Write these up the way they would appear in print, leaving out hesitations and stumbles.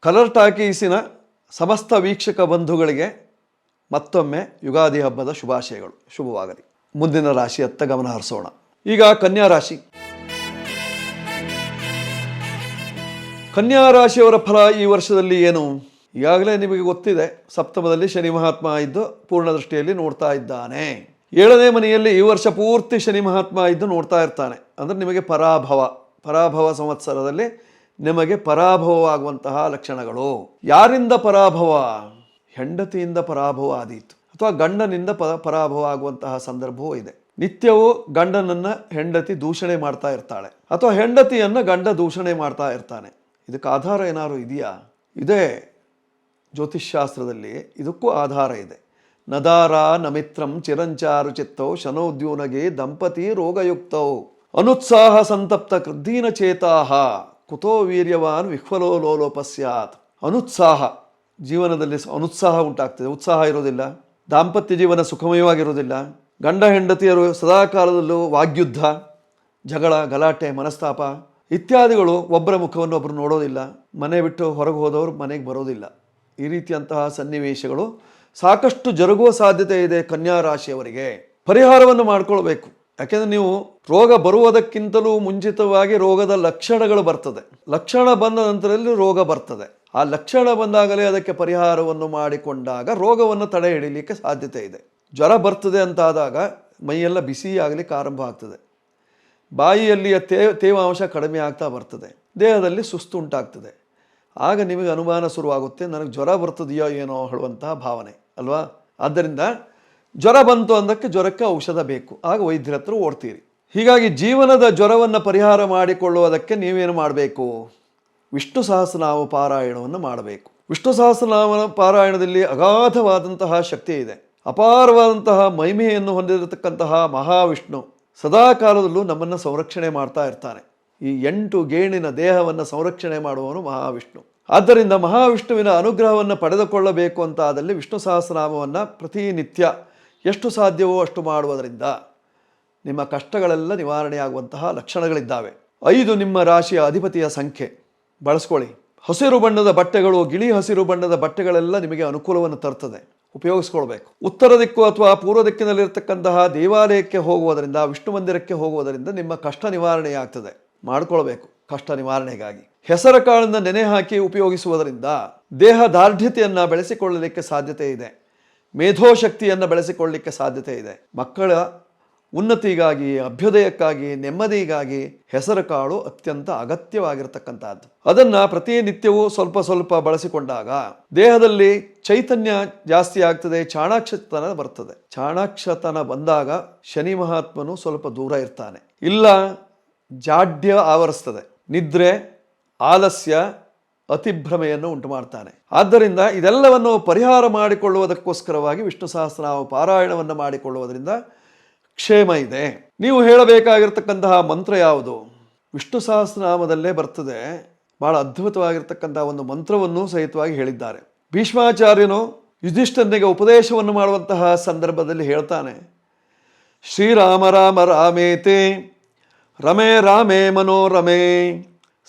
Colour ಟಾಕೀಸಿನ ಸಮಸ್ತ ವೀಕ್ಷಕ ಬಂಧುಗಳಿಗೆ ಮತ್ತೊಮ್ಮೆ ಯುಗಾದಿ ಹಬ್ಬದ ಶುಭಾಶಯಗಳು. ಶುಭವಾಗಲಿ. ಮುಂದಿನ ರಾಶಿಯತ್ತ ಗಮನ ಹರಿಸೋಣ. ಈಗ ಕನ್ಯಾ ರಾಶಿ. ಕನ್ಯಾ ರಾಶಿಯವರ ಫಲ ಈ ವರ್ಷದಲ್ಲಿ ಏನು? ಈಗಾಗಲೇ ನಿಮಗೆ ಗೊತ್ತಿದೆ, ಸಪ್ತಮದಲ್ಲಿ ಶನಿ ಮಹಾತ್ಮ ಇದ್ದು ಪೂರ್ಣ ದೃಷ್ಟಿಯಲ್ಲಿ ನೋಡ್ತಾ ಇದ್ದಾನೆ. 7ನೇ ಮನೆಯಲ್ಲಿ ಈ ವರ್ಷ ಪೂರ್ತಿ ಶನಿ ಮಹಾತ್ಮ ಇದ್ದು ನೋಡ್ತಾ ಇರ್ತಾನೆ. ಅಂದರೆ ನಿಮಗೆ ಪರಾಭವ ಸಂವತ್ಸರದಲ್ಲಿ ನಿಮಗೆ ಪರಾಭವವಾಗುವಂತಹ ಲಕ್ಷಣಗಳು. ಯಾರಿಂದ ಪರಾಭವ? ಹೆಂಡತಿಯಿಂದ ಪರಾಭವ ಆದೀತು, ಅಥವಾ ಗಂಡನಿಂದ ಪರಾಭವ ಆಗುವಂತಹ ಸಂದರ್ಭವೂ ಇದೆ. ನಿತ್ಯವೂ ಗಂಡನನ್ನು ಹೆಂಡತಿ ದೂಷಣೆ ಮಾಡ್ತಾ ಇರ್ತಾಳೆ, ಅಥವಾ ಹೆಂಡತಿಯನ್ನು ಗಂಡ ದೂಷಣೆ ಮಾಡ್ತಾ ಇರ್ತಾನೆ. ಇದಕ್ಕೆ ಆಧಾರ ಏನಾದ್ರು ಇದೆಯಾ? ಇದೆ. ಜ್ಯೋತಿಷ್ಶಾಸ್ತ್ರದಲ್ಲಿ ಇದಕ್ಕೂ ಆಧಾರ ಇದೆ. ನದಾರ ನಮಿತ್ರಂ ಚಿರಂಚಾರು ಚಿತ್ತೌ ಶನೋದ್ಯೂನಗೆ ದಂಪತಿ ರೋಗಯುಕ್ತೌ ಅನುತ್ಸಾಹ ಸಂತಪ್ತ ಕೃದ್ದೀನ ಚೇತಾಹ ಕುತೋ ವೀರ್ಯವಾನ್ ವಿಹ್ವಲೋ ಲೋಲೋಪಸ್ಯಾತ್. ಅನುತ್ಸಾಹ, ಜೀವನದಲ್ಲಿ ಅನುತ್ಸಾಹ ಉಂಟಾಗ್ತದೆ, ಉತ್ಸಾಹ ಇರೋದಿಲ್ಲ. ದಾಂಪತ್ಯ ಜೀವನ ಸುಖಮಯವಾಗಿರೋದಿಲ್ಲ. ಗಂಡ ಹೆಂಡತಿಯರು ಸದಾಕಾಲದಲ್ಲೂ ವಾಗ್ಯುದ್ಧ, ಜಗಳ, ಗಲಾಟೆ, ಮನಸ್ತಾಪ ಇತ್ಯಾದಿಗಳು. ಒಬ್ಬರ ಮುಖವನ್ನು ಒಬ್ಬರು ನೋಡೋದಿಲ್ಲ. ಮನೆ ಬಿಟ್ಟು ಹೊರಗೆ ಹೋದವರು ಮನೆಗೆ ಬರೋದಿಲ್ಲ. ಈ ರೀತಿಯಂತಹ ಸನ್ನಿವೇಶಗಳು ಸಾಕಷ್ಟು ಜರುಗುವ ಸಾಧ್ಯತೆ ಇದೆ ಕನ್ಯಾ ರಾಶಿಯವರಿಗೆ. ಪರಿಹಾರವನ್ನು ಮಾಡಿಕೊಳ್ಬೇಕು. ಯಾಕೆಂದರೆ ನೀವು ರೋಗ ಬರುವುದಕ್ಕಿಂತಲೂ ಮುಂಚಿತವಾಗಿ ರೋಗದ ಲಕ್ಷಣಗಳು ಬರ್ತದೆ. ಲಕ್ಷಣ ಬಂದ ನಂತರದಲ್ಲಿ ರೋಗ ಬರ್ತದೆ. ಆ ಲಕ್ಷಣ ಬಂದಾಗಲೇ ಅದಕ್ಕೆ ಪರಿಹಾರವನ್ನು ಮಾಡಿಕೊಂಡಾಗ ರೋಗವನ್ನು ತಡೆ ಹಿಡಿಯಲಿಕ್ಕೆ ಸಾಧ್ಯತೆ ಇದೆ. ಜ್ವರ ಬರ್ತದೆ ಅಂತಾದಾಗ ಮೈಯೆಲ್ಲ ಬಿಸಿ ಆಗಲಿಕ್ಕೆ ಆರಂಭ ಆಗ್ತದೆ. ಬಾಯಿಯಲ್ಲಿಯ ತೇವಾಂಶ ಕಡಿಮೆ ಆಗ್ತಾ ಬರ್ತದೆ. ದೇಹದಲ್ಲಿ ಸುಸ್ತು ಉಂಟಾಗ್ತದೆ. ಆಗ ನಿಮಗೆ ಅನುಮಾನ ಶುರುವಾಗುತ್ತೆ, ನನಗೆ ಜ್ವರ ಬರ್ತದೆಯೋ ಏನೋ ಹೇಳುವಂತಹ ಭಾವನೆ ಅಲ್ವಾ? ಆದ್ದರಿಂದ ಜ್ವರ ಬಂತು ಅಂದಕ್ಕೆ ಜ್ವರಕ್ಕೆ ಔಷಧ ಬೇಕು. ಆಗ ವೈದ್ಯರ ಹತ್ರ ಓಡ್ತೀರಿ. ಹೀಗಾಗಿ ಜೀವನದ ಜ್ವರವನ್ನು ಪರಿಹಾರ ಮಾಡಿಕೊಳ್ಳುವುದಕ್ಕೆ ನೀವೇನು ಮಾಡಬೇಕು? ವಿಷ್ಣು ಸಹಸ್ರನಾಮ ಪಾರಾಯಣವನ್ನು ಮಾಡಬೇಕು. ವಿಷ್ಣು ಸಹಸ್ರನಾಮ ಪಾರಾಯಣದಲ್ಲಿ ಅಗಾಧವಾದಂತಹ ಶಕ್ತಿ ಇದೆ. ಅಪಾರವಾದಂತಹ ಮಹಿಮೆಯನ್ನು ಹೊಂದಿರತಕ್ಕಂತಹ ಮಹಾವಿಷ್ಣು ಸದಾಕಾಲದಲ್ಲೂ ನಮ್ಮನ್ನು ಸಂರಕ್ಷಣೆ ಮಾಡ್ತಾ ಇರ್ತಾನೆ. ಈ 8 ಗೇಣಿನ ದೇಹವನ್ನು ಸಂರಕ್ಷಣೆ ಮಾಡುವವನು ಮಹಾವಿಷ್ಣು. ಆದ್ದರಿಂದ ಮಹಾವಿಷ್ಣುವಿನ ಅನುಗ್ರಹವನ್ನು ಪಡೆದುಕೊಳ್ಳಬೇಕು ಅಂತಾದಲ್ಲಿ ವಿಷ್ಣು ಸಹಸ್ರನಾಮವನ್ನು ಪ್ರತಿನಿತ್ಯ ಎಷ್ಟು ಸಾಧ್ಯವೋ ಅಷ್ಟು ಮಾಡುವುದರಿಂದ ನಿಮ್ಮ ಕಷ್ಟಗಳೆಲ್ಲ ನಿವಾರಣೆಯಾಗುವಂತಹ ಲಕ್ಷಣಗಳಿದ್ದಾವೆ. 5 ನಿಮ್ಮ ರಾಶಿಯ ಅಧಿಪತಿಯ ಸಂಖ್ಯೆ. ಬಳಸ್ಕೊಳ್ಳಿ. ಹಸಿರು ಬಣ್ಣದ ಬಟ್ಟೆಗಳು, ಗಿಳಿ ಹಸಿರು ಬಣ್ಣದ ಬಟ್ಟೆಗಳೆಲ್ಲ ನಿಮಗೆ ಅನುಕೂಲವನ್ನು ತರ್ತದೆ. ಉಪಯೋಗಿಸ್ಕೊಳ್ಬೇಕು. ಉತ್ತರ ದಿಕ್ಕು ಅಥವಾ ಪೂರ್ವ ದಿಕ್ಕಿನಲ್ಲಿರ್ತಕ್ಕಂತಹ ದೇವಾಲಯಕ್ಕೆ ಹೋಗುವುದರಿಂದ, ವಿಷ್ಣು ಮಂದಿರಕ್ಕೆ ಹೋಗುವುದರಿಂದ ನಿಮ್ಮ ಕಷ್ಟ ನಿವಾರಣೆಯಾಗ್ತದೆ. ಮಾಡಿಕೊಳ್ಬೇಕು ಕಷ್ಟ ನಿವಾರಣೆಗಾಗಿ. ಹೆಸರ ಕಾಳನ್ನು ನೆನೆ ಹಾಕಿ ಉಪಯೋಗಿಸುವುದರಿಂದ ದೇಹ ದಾರ್ಢ್ಯತೆಯನ್ನು ಬೆಳೆಸಿಕೊಳ್ಳಲಿಕ್ಕೆ ಸಾಧ್ಯತೆ ಇದೆ. ಮೇಧೋಶಕ್ತಿಯನ್ನು ಬೆಳೆಸಿಕೊಳ್ಳಲಿಕ್ಕೆ ಸಾಧ್ಯತೆ ಇದೆ. ಮಕ್ಕಳ ಉನ್ನತಿಗಾಗಿ, ಅಭ್ಯುದಯಕ್ಕಾಗಿ, ನೆಮ್ಮದಿಗಾಗಿ ಹೆಸರು ಕಾಳು ಅತ್ಯಂತ ಅಗತ್ಯವಾಗಿರತಕ್ಕಂಥದ್ದು. ಅದನ್ನು ಪ್ರತಿನಿತ್ಯವೂ ಸ್ವಲ್ಪ ಸ್ವಲ್ಪ ಬಳಸಿಕೊಂಡಾಗ ದೇಹದಲ್ಲಿ ಚೈತನ್ಯ ಜಾಸ್ತಿ ಆಗ್ತದೆ, ಚಾಣಾಕ್ಷತನ ಬರ್ತದೆ. ಚಾಣಾಕ್ಷತನ ಬಂದಾಗ ಶನಿ ಮಹಾತ್ಮನು ಸ್ವಲ್ಪ ದೂರ ಇರ್ತಾನೆ. ಇಲ್ಲ ಜಾಡ್ಯ ಆವರಿಸ್ತದೆ. ನಿದ್ರೆ, ಆಲಸ್ಯ, ಅತಿಭ್ರಮೆಯನ್ನು ಉಂಟು ಮಾಡ್ತಾನೆ. ಆದ್ದರಿಂದ ಇದೆಲ್ಲವನ್ನು ಪರಿಹಾರ ಮಾಡಿಕೊಳ್ಳುವುದಕ್ಕೋಸ್ಕರವಾಗಿ ವಿಷ್ಣು ಸಹಸ್ರನಾಮ ಪಾರಾಯಣವನ್ನು ಮಾಡಿಕೊಳ್ಳುವುದರಿಂದ ಕ್ಷೇಮ ಇದೆ. ನೀವು ಹೇಳಬೇಕಾಗಿರ್ತಕ್ಕಂತಹ ಮಂತ್ರ ಯಾವುದು? ವಿಷ್ಣು ಸಹಸ್ರನಾಮದಲ್ಲೇ ಬರ್ತದೆ. ಬಹಳ ಅದ್ಭುತವಾಗಿರ್ತಕ್ಕಂತಹ ಒಂದು ಮಂತ್ರವನ್ನು ಸಹಿತವಾಗಿ ಹೇಳಿದ್ದಾರೆ. ಭೀಷ್ಮಾಚಾರ್ಯನು ಯುಧಿಷ್ಠನಿಗೆ ಉಪದೇಶವನ್ನು ಮಾಡುವಂತಹ ಸಂದರ್ಭದಲ್ಲಿ ಹೇಳ್ತಾನೆ, ಶ್ರೀರಾಮ ರಾಮ ರಾಮೇತಿ ರಮೇ ರಾಮೇ ಮನೋರಮೇ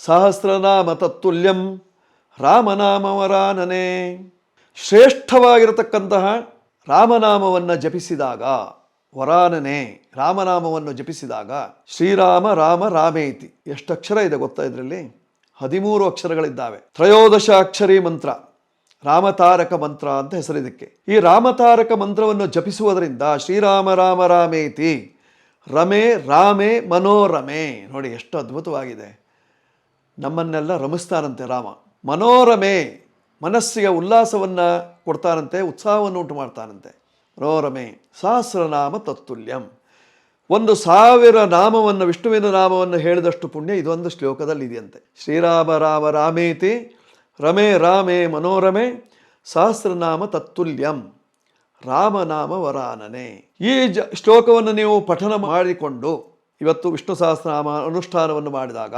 ಸಹಸ್ರನಾಮ ತತ್ತುಲ್ಯಂ ರಾಮನಾಮವರಾನನೆ. ಶ್ರೇಷ್ಠವಾಗಿರತಕ್ಕಂತಹ ರಾಮನಾಮವನ್ನು ಜಪಿಸಿದಾಗ, ವರಾನನೆ ರಾಮನಾಮವನ್ನು ಜಪಿಸಿದಾಗ, ಶ್ರೀರಾಮ ರಾಮ ರಾಮೇತಿ ಎಷ್ಟು ಅಕ್ಷರ ಇದೆ ಗೊತ್ತಾ? ಇದರಲ್ಲಿ 13 ಅಕ್ಷರಗಳಿದ್ದಾವೆ. ತ್ರಯೋದಶ ಅಕ್ಷರಿ ಮಂತ್ರ, ರಾಮತಾರಕ ಮಂತ್ರ ಅಂತ ಹೆಸರಿದಕ್ಕೆ. ಈ ರಾಮತಾರಕ ಮಂತ್ರವನ್ನು ಜಪಿಸುವುದರಿಂದ ಶ್ರೀರಾಮ ರಾಮ ರಾಮೇತಿ ರಮೇ ರಾಮೇ ಮನೋರಮೆ. ನೋಡಿ ಎಷ್ಟು ಅದ್ಭುತವಾಗಿದೆ. ನಮ್ಮನ್ನೆಲ್ಲ ರಮಿಸ್ತಾನಂತೆ ರಾಮ. ಮನೋರಮೆ, ಮನಸ್ಸಿಗೆ ಉಲ್ಲಾಸವನ್ನು ಕೊಡ್ತಾನಂತೆ, ಉತ್ಸಾಹವನ್ನು ಉಂಟು ಮಾಡ್ತಾನಂತೆ. ಮನೋರಮೆ ಸಹಸ್ರನಾಮ ತತ್ತುಲ್ಯಂ. 1000 ನಾಮವನ್ನು, ವಿಷ್ಣುವಿನ ನಾಮವನ್ನು ಹೇಳಿದಷ್ಟು ಪುಣ್ಯ ಇದೊಂದು ಶ್ಲೋಕದಲ್ಲಿ ಇದೆಯಂತೆ. ಶ್ರೀರಾಮ ರಾಮ ರಾಮೇತಿ ರಮೇ ರಾಮೇ ಮನೋರಮೆ ಸಹಸ್ರನಾಮ ತತ್ತುಲ್ಯಂ ರಾಮನಾಮ ವರಾನನೆ. ಈ ಶ್ಲೋಕವನ್ನು ನೀವು ಪಠನ ಮಾಡಿಕೊಂಡು ಇವತ್ತು ವಿಷ್ಣು ಸಹಸ್ರನಾಮ ಅನುಷ್ಠಾನವನ್ನು ಮಾಡಿದಾಗ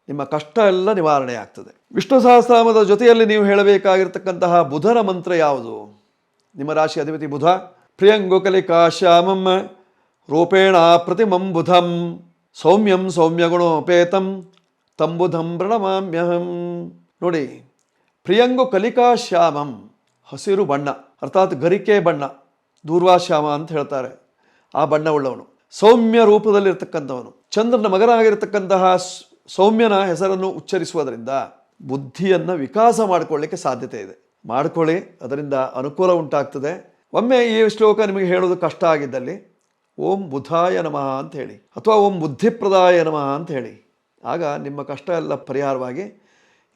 ನಿಮ್ಮ ಕಷ್ಟ ಎಲ್ಲ ನಿವಾರಣೆ ಆಗ್ತದೆ. ವಿಷ್ಣು ಸಹಸ್ರನಾಮದ ಜೊತೆಯಲ್ಲಿ ನೀವು ಹೇಳಬೇಕಾಗಿರ್ತಕ್ಕಂತಹ ಬುಧನ ಮಂತ್ರ ಯಾವುದು? ನಿಮ್ಮ ರಾಶಿ ಅಧಿಪತಿ ಬುಧ. ಪ್ರಿಯಂಗುಕಲಿಕಾ ಶ್ಯಾಮಂ ರೂಪೇಣ ಪ್ರತಿಮಂ ಬುಧಂ ಸೌಮ್ಯಂ ಸೌಮ್ಯಗುಣೋಪೇತಂ ತಂಬುಧಂ ಪ್ರಣಮಾಮ್ಯಹಂ. ನೋಡಿ, ಪ್ರಿಯಂಗು ಕಲಿಕಾ ಶ್ಯಾಮಂ, ಹಸಿರು ಬಣ್ಣ ಅರ್ಥಾತ್ ಗರಿಕೆ ಬಣ್ಣ, ದೂರ್ವಾಶ್ಯಾಮ ಅಂತ ಹೇಳ್ತಾರೆ, ಆ ಬಣ್ಣವುಳ್ಳವನು. ಸೌಮ್ಯ ರೂಪದಲ್ಲಿರ್ತಕ್ಕಂಥವನು, ಚಂದ್ರನ ಮಗನಾಗಿರ್ತಕ್ಕಂತಹ ಸೌಮ್ಯನ ಹೆಸರನ್ನು ಉಚ್ಚರಿಸುವುದರಿಂದ ಬುದ್ಧಿಯನ್ನು ವಿಕಾಸ ಮಾಡಿಕೊಳ್ಳಿಕ್ಕೆ ಸಾಧ್ಯತೆ ಇದೆ. ಮಾಡಿಕೊಳ್ಳಿ, ಅದರಿಂದ ಅನುಕೂಲ ಉಂಟಾಗ್ತದೆ. ಒಮ್ಮೆ ಈ ಶ್ಲೋಕ ನಿಮಗೆ ಹೇಳೋದು ಕಷ್ಟ ಆಗಿದ್ದಲ್ಲಿ ಓಂ ಬುಧಾಯ ನಮಃ ಅಂತ ಹೇಳಿ, ಅಥವಾ ಓಂ ಬುದ್ಧಿಪ್ರದಾಯ ನಮಃ ಅಂತ ಹೇಳಿ. ಆಗ ನಿಮ್ಮ ಕಷ್ಟ ಎಲ್ಲ ಪರಿಹಾರವಾಗಿ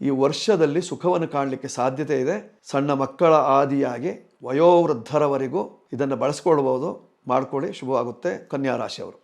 ಈ ವರ್ಷದಲ್ಲಿ ಸುಖವನ್ನು ಕಾಣಲಿಕ್ಕೆ ಸಾಧ್ಯತೆ ಇದೆ. ಸಣ್ಣ ಮಕ್ಕಳ ಆದಿಯಾಗಿ ವಯೋವೃದ್ಧರವರೆಗೂ ಇದನ್ನು ಬಳಸ್ಕೊಳ್ಬೋದು. ಮಾಡ್ಕೊಳ್ಳಿ, ಶುಭವಾಗುತ್ತೆ. ಕನ್ಯಾ ರಾಶಿಯವರು.